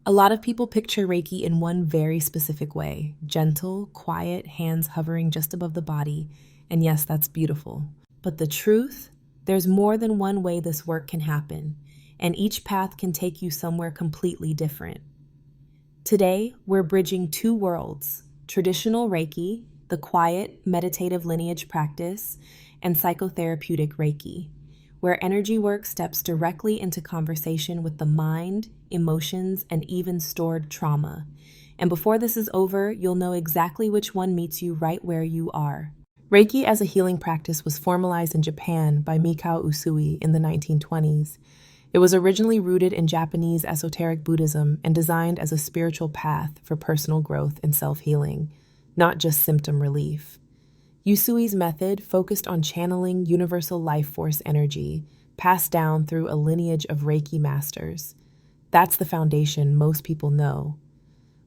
A lot of people picture Reiki in one very specific way: gentle, quiet, hands hovering just above the body. And yes, that's beautiful. But the truth? There's more than one way this work can happen, and each path can take you somewhere completely different. Today, we're bridging two worlds: traditional Reiki, the quiet, meditative lineage practice, and psychotherapeutic Reiki, where energy work steps directly into conversation with the mind, emotions, and even stored trauma. And before this is over, you'll know exactly which one meets you right where you are. Reiki as a healing practice was formalized in Japan by Mikao Usui in the 1920s. It was originally rooted in Japanese esoteric Buddhism and designed as a spiritual path for personal growth and self-healing, not just symptom relief. Usui's method focused on channeling universal life force energy, passed down through a lineage of Reiki masters. That's the foundation most people know.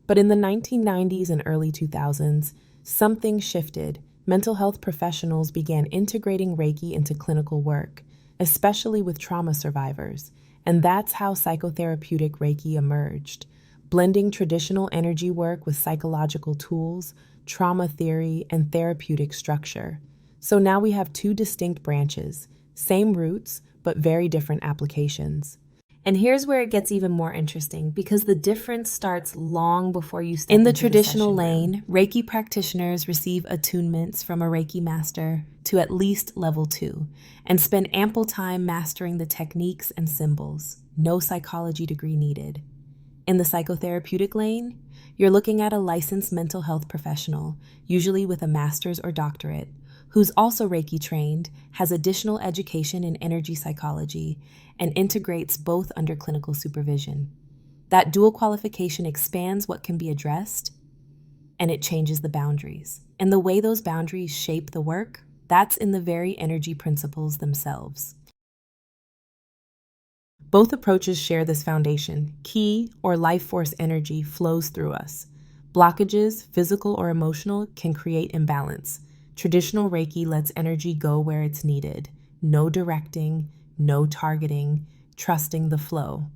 But in the 1990s and early 2000s, something shifted. Mental health professionals began integrating Reiki into clinical work, especially with trauma survivors, and that's how psychotherapeutic Reiki emerged, blending traditional energy work with psychological tools, trauma theory, and therapeutic structure. So now we have two distinct branches, same roots, but very different applications. And here's where it gets even more interesting, because the difference starts long before you step into the traditional lane. Reiki practitioners receive attunements from a Reiki master to at least level 2 and spend ample time mastering the techniques and symbols. No psychology degree needed. In the psychotherapeutic lane, you're looking at a licensed mental health professional, usually with a master's or doctorate, who's also Reiki trained, has additional education in energy psychology, and integrates both under clinical supervision. That dual qualification expands what can be addressed, and it changes the boundaries. And the way those boundaries shape the work, that's in the very energy principles themselves. Both approaches share this foundation. Ki, or life force energy, flows through us. Blockages, physical or emotional, can create imbalance. Traditional Reiki lets energy go where it's needed. No directing, no targeting, trusting the flow.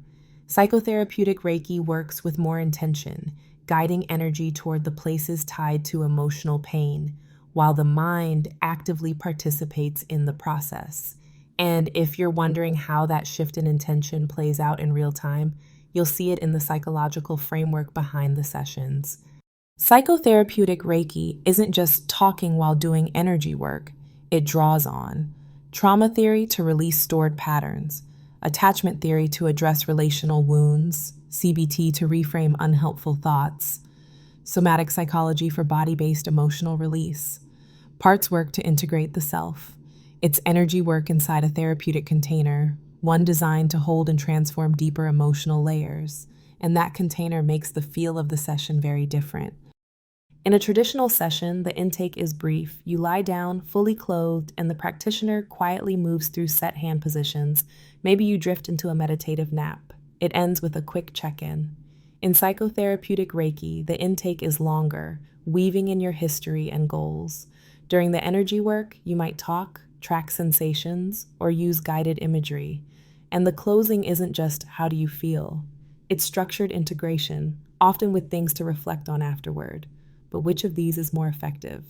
Psychotherapeutic Reiki works with more intention, guiding energy toward the places tied to emotional pain, while the mind actively participates in the process. And if you're wondering how that shift in intention plays out in real time, you'll see it in the psychological framework behind the sessions. Psychotherapeutic Reiki isn't just talking while doing energy work. It draws on trauma theory to release stored patterns, attachment theory to address relational wounds, CBT to reframe unhelpful thoughts, somatic psychology for body-based emotional release, parts work to integrate the self. It's energy work inside a therapeutic container, one designed to hold and transform deeper emotional layers, and that container makes the feel of the session very different. In a traditional session, the intake is brief. You lie down, fully clothed, and the practitioner quietly moves through set hand positions. Maybe you drift into a meditative nap. It ends with a quick check-in. In psychotherapeutic Reiki, the intake is longer, weaving in your history and goals. During the energy work, you might talk, track sensations, or use guided imagery. And the closing isn't just "how do you feel?" It's structured integration, often with things to reflect on afterward. But which of these is more effective?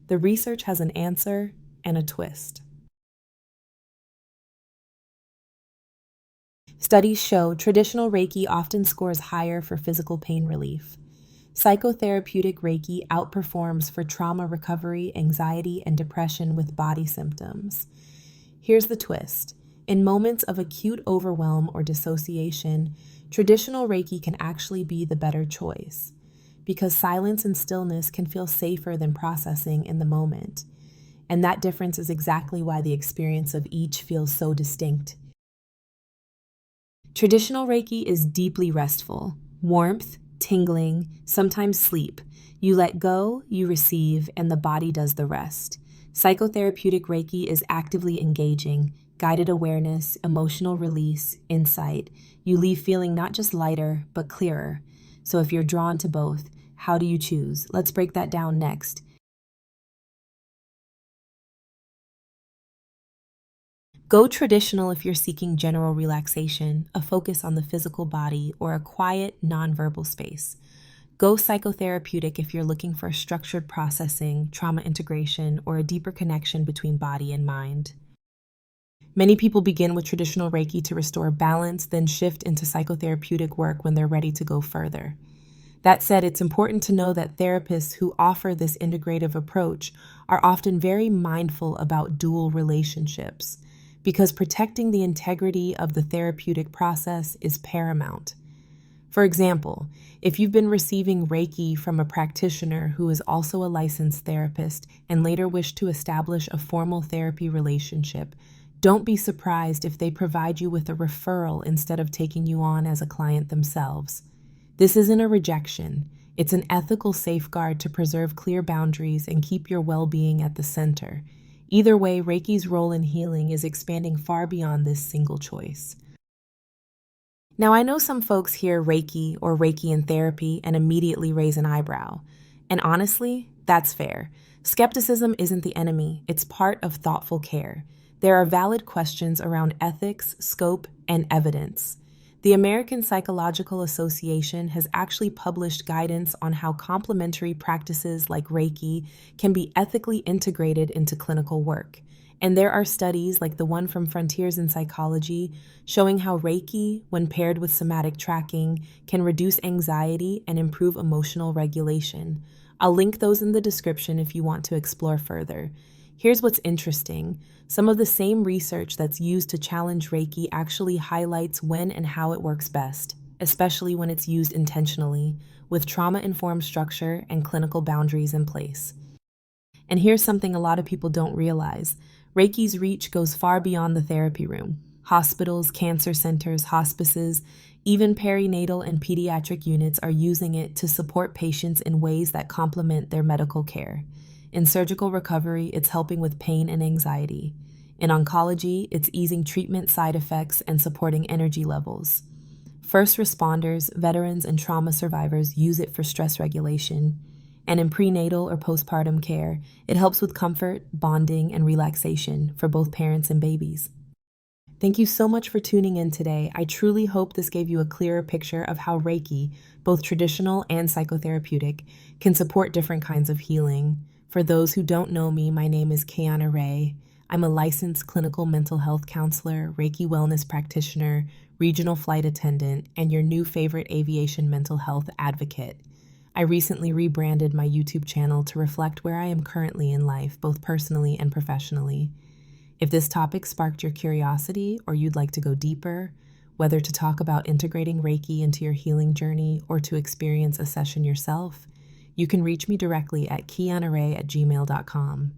The research has an answer and a twist. Studies show traditional Reiki often scores higher for physical pain relief. Psychotherapeutic Reiki outperforms for trauma recovery, anxiety, and depression with body symptoms. Here's the twist. In moments of acute overwhelm or dissociation, traditional Reiki can actually be the better choice, because silence and stillness can feel safer than processing in the moment. And that difference is exactly why the experience of each feels so distinct. Traditional Reiki is deeply restful, warmth, tingling, sometimes sleep. You let go, you receive, and the body does the rest. Psychotherapeutic Reiki is actively engaging, guided awareness, emotional release, insight. You leave feeling not just lighter, but clearer. So if you're drawn to both, how do you choose? Let's break that down next. Go traditional if you're seeking general relaxation, a focus on the physical body, or a quiet, nonverbal space. Go psychotherapeutic if you're looking for structured processing, trauma integration, or a deeper connection between body and mind. Many people begin with traditional Reiki to restore balance, then shift into psychotherapeutic work when they're ready to go further. That said, it's important to know that therapists who offer this integrative approach are often very mindful about dual relationships, because protecting the integrity of the therapeutic process is paramount. For example, if you've been receiving Reiki from a practitioner who is also a licensed therapist and later wish to establish a formal therapy relationship, don't be surprised if they provide you with a referral instead of taking you on as a client themselves. This isn't a rejection. It's an ethical safeguard to preserve clear boundaries and keep your well-being at the center. Either way, Reiki's role in healing is expanding far beyond this single choice. Now, I know some folks hear Reiki or Reiki in therapy and immediately raise an eyebrow. And honestly, that's fair. Skepticism isn't the enemy, it's part of thoughtful care. There are valid questions around ethics, scope, and evidence. The American Psychological Association has actually published guidance on how complementary practices like Reiki can be ethically integrated into clinical work. And there are studies like the one from Frontiers in Psychology showing how Reiki, when paired with somatic tracking, can reduce anxiety and improve emotional regulation. I'll link those in the description if you want to explore further. Here's what's interesting. Some of the same research that's used to challenge Reiki actually highlights when and how it works best, especially when it's used intentionally, with trauma-informed structure and clinical boundaries in place. And here's something a lot of people don't realize. Reiki's reach goes far beyond the therapy room. Hospitals, cancer centers, hospices, even perinatal and pediatric units are using it to support patients in ways that complement their medical care. In surgical recovery, it's helping with pain and anxiety. In oncology, it's easing treatment side effects and supporting energy levels. First responders, veterans, and trauma survivors use it for stress regulation. And in prenatal or postpartum care, it helps with comfort, bonding, and relaxation for both parents and babies. Thank you so much for tuning in today. I truly hope this gave you a clearer picture of how Reiki, both traditional and psychotherapeutic, can support different kinds of healing. For those who don't know me, my name is Kiana Ray. I'm a licensed clinical mental health counselor, Reiki wellness practitioner, regional flight attendant, and your new favorite aviation mental health advocate. I recently rebranded my YouTube channel to reflect where I am currently in life, both personally and professionally. If this topic sparked your curiosity or you'd like to go deeper, whether to talk about integrating Reiki into your healing journey or to experience a session yourself, you can reach me directly at kianaray@gmail.com.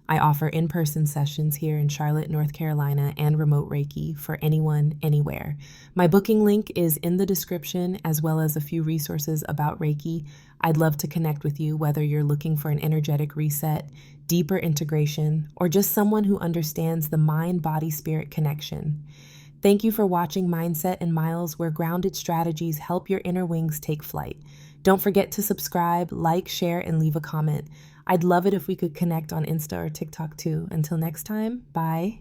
I offer in-person sessions here in Charlotte, North Carolina, and remote Reiki for anyone, anywhere. My booking link is in the description, as well as a few resources about Reiki. I'd love to connect with you, whether you're looking for an energetic reset, deeper integration, or just someone who understands the mind-body-spirit connection. Thank you for watching Mindset and Miles, where grounded strategies help your inner wings take flight. Don't forget to subscribe, like, share, and leave a comment. I'd love it if we could connect on Insta or TikTok too. Until next time, bye.